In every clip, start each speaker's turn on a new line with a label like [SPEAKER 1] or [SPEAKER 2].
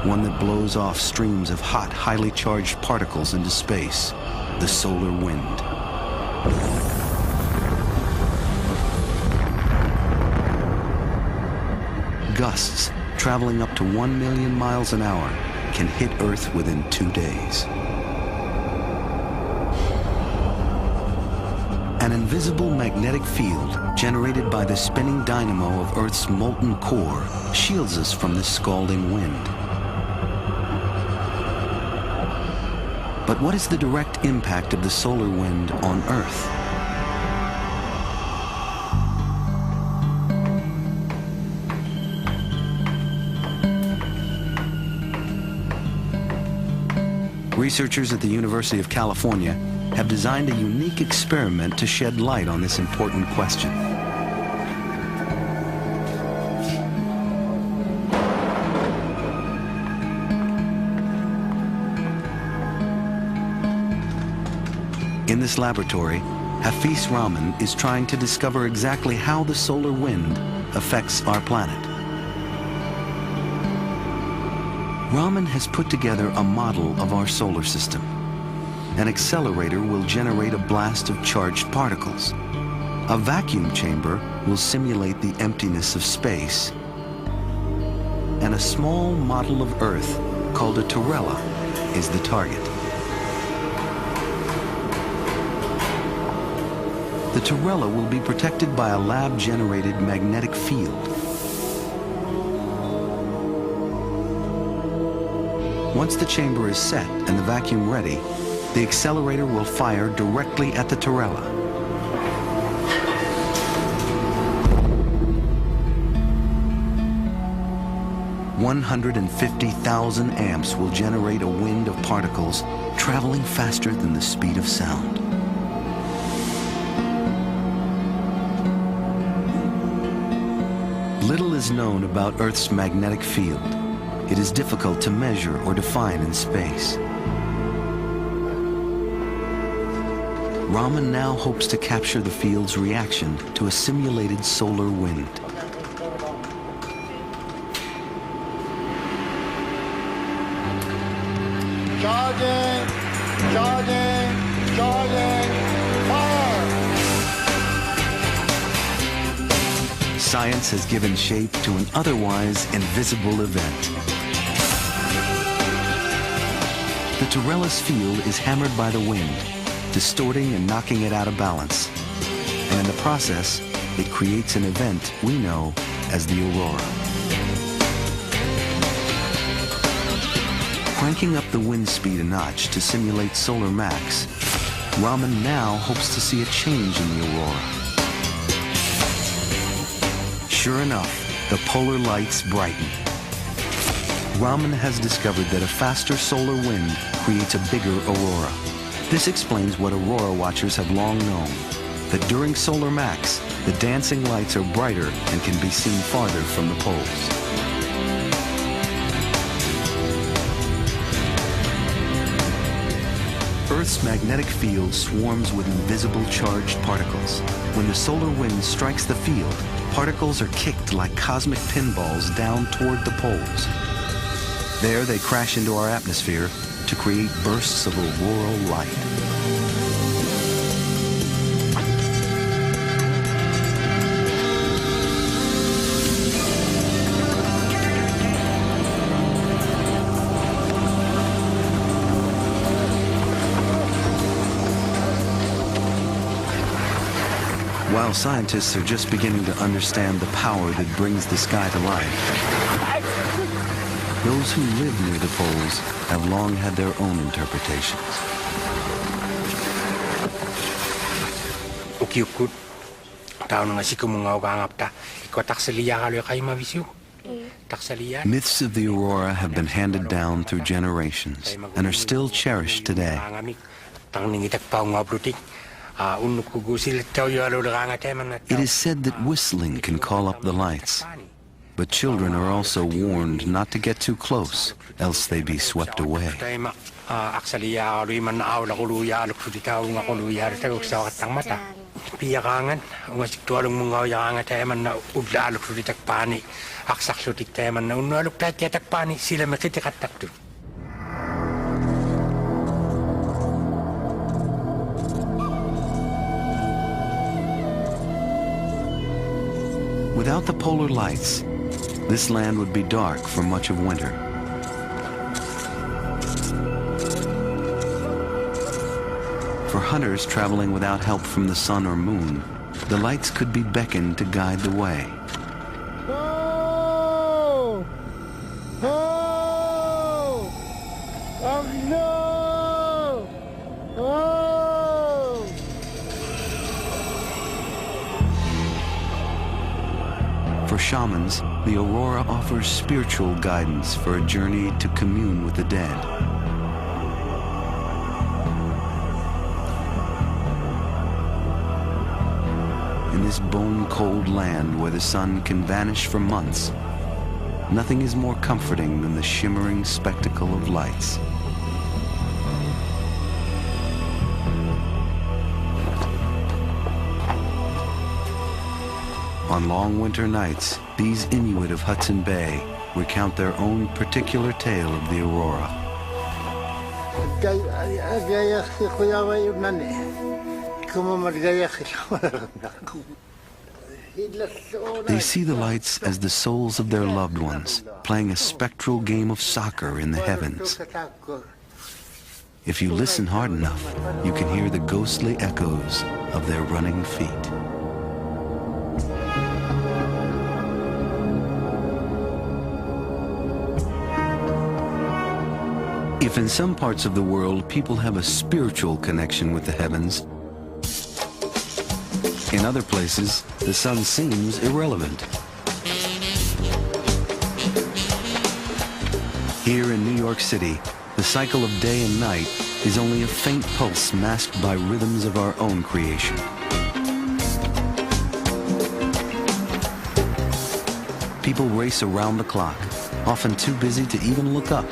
[SPEAKER 1] one that blows off streams of hot, highly charged particles into space, the solar wind. Gusts traveling up to 1 million miles an hour can hit Earth within 2 days. An invisible magnetic field generated by the spinning dynamo of Earth's molten core shields us from this scalding wind. But what is the direct impact of the solar wind on Earth? Researchers at the University of California have designed a unique experiment to shed light on this important question. In this laboratory, Hafiz Rahman is trying to discover exactly how the solar wind affects our planet. Rahman has put together a model of our solar system. An accelerator will generate a blast of charged particles. A vacuum chamber will simulate the emptiness of space. And a small model of Earth, called a Torella, is the target. The Torella will be protected by a lab-generated magnetic field. Once the chamber is set and the vacuum ready, the accelerator will fire directly at the Torella. $150,000 amps will generate a wind of particles traveling faster than the speed of sound. Little is known about Earth's magnetic field. It is difficult to measure or define in space. Rahman now hopes to capture the field's reaction to a simulated solar wind.
[SPEAKER 2] Charging, charging, charging, fire!
[SPEAKER 1] Science has given shape to an otherwise invisible event. The Torella's field is hammered by the wind, distorting and knocking it out of balance. And in the process, it creates an event we know as the aurora. Cranking up the wind speed a notch to simulate solar max, Rahman now hopes to see a change in the aurora. Sure enough, the polar lights brighten. Rahman has discovered that a faster solar wind creates a bigger aurora. This explains what aurora watchers have long known, that during solar max, the dancing lights are brighter and can be seen farther from the poles. Earth's magnetic field swarms with invisible charged particles. When the solar wind strikes the field, particles are kicked like cosmic pinballs down toward the poles. There they crash into our atmosphere to create bursts of auroral light. While scientists are just beginning to understand the power that brings the sky to life, those who live near the poles have long had their own interpretations. Myths of the aurora have been handed down through generations and are still cherished today. It is said that whistling can call up the lights, but children are also warned not to get too close, else they be swept away.
[SPEAKER 3] Aksaksutik teman na unaluk tayo tiyatak pani sila makitikatak.
[SPEAKER 1] Without the polar lights, this land would be dark for much of winter. For hunters traveling without help from the sun or moon, the lights could be beckoned to guide the way.
[SPEAKER 2] Oh! Oh! Oh no! Oh!
[SPEAKER 1] For shamans, the aurora offers spiritual guidance for a journey to commune with the dead. In this bone-cold land where the sun can vanish for months, nothing is more comforting than the shimmering spectacle of lights. On long winter nights, these Inuit of Hudson Bay recount their own particular tale of the aurora. They see the lights as the souls of their loved ones, playing a spectral game of soccer in the heavens. If you listen hard enough, you can hear the ghostly echoes of their running feet. If in some parts of the world people have a spiritual connection with the heavens, in other places, the sun seems irrelevant. Here in New York City, the cycle of day and night is only a faint pulse masked by rhythms of our own creation. People race around the clock, often too busy to even look up.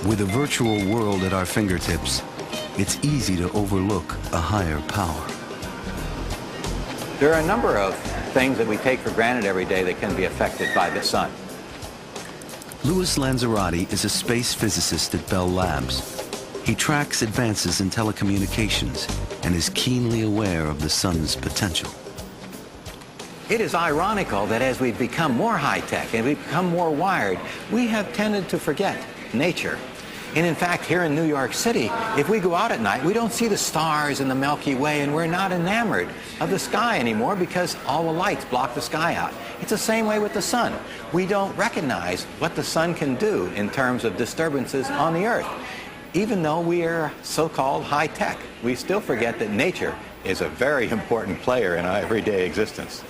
[SPEAKER 1] With a virtual world at our fingertips, it's easy to overlook a higher power.
[SPEAKER 4] There are a number of things that we take for granted every day that can be affected by the sun.
[SPEAKER 1] Louis Lanzarote is a space physicist at Bell Labs. He tracks advances in telecommunications and is keenly aware of the sun's potential.
[SPEAKER 4] It is ironical that as we've become more high-tech and we've become more wired, we have tended to forget nature. And in fact, here in New York City, if we go out at night, we don't see the stars in the Milky Way, and we're not enamored of the sky anymore because all the lights block the sky out. It's the same way with the sun. We don't recognize what the sun can do in terms of disturbances on the Earth. Even though we are so-called high-tech, we still forget that nature is a very important player in our everyday existence.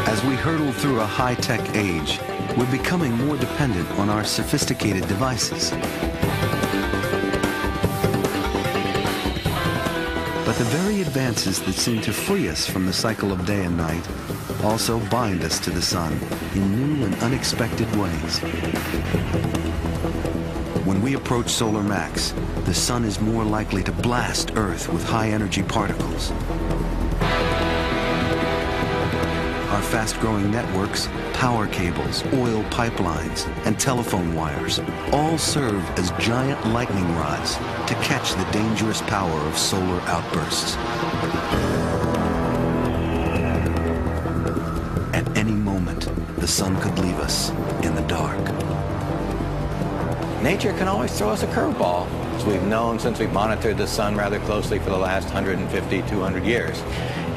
[SPEAKER 1] As we hurtle through a high-tech age, we're becoming more dependent on our sophisticated devices. But the very advances that seem to free us from the cycle of day and night also bind us to the sun in new and unexpected ways. When we approach solar max, the sun is more likely to blast Earth with high-energy particles. Our fast-growing networks, power cables, oil pipelines, and telephone wires all serve as giant lightning rods to catch the dangerous power of solar outbursts. At any moment, the sun could leave us in the dark.
[SPEAKER 4] Nature can always throw us a curveball, as we've known since we've monitored the sun rather closely for the last 150, 200 years.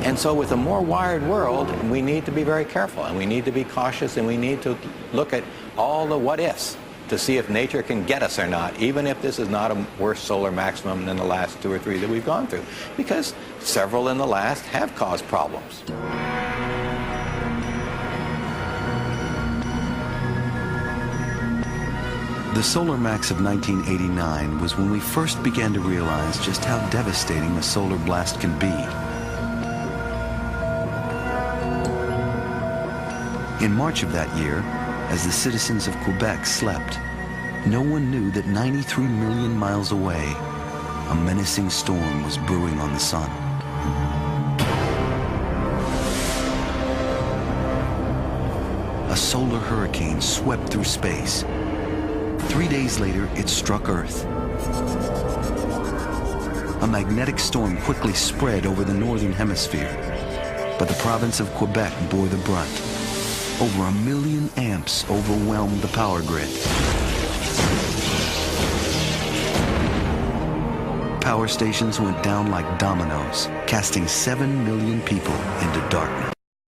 [SPEAKER 4] And so with a more wired world, we need to be very careful, and we need to be cautious, and we need to look at all the what-ifs to see if nature can get us or not, even if this is not a worse solar maximum than the last 2 or 3 that we've gone through, because several in the last have caused problems.
[SPEAKER 1] The solar max of 1989 was when we first began to realize just how devastating a solar blast can be. In March of that year, as the citizens of Quebec slept, no one knew that 93 million miles away, a menacing storm was brewing on the sun. A solar hurricane swept through space. 3 days later, it struck Earth. A magnetic storm quickly spread over the northern hemisphere, but the province of Quebec bore the brunt. Over 1 million amps overwhelmed the power grid. Power stations went down like dominoes, casting 7 million people into darkness.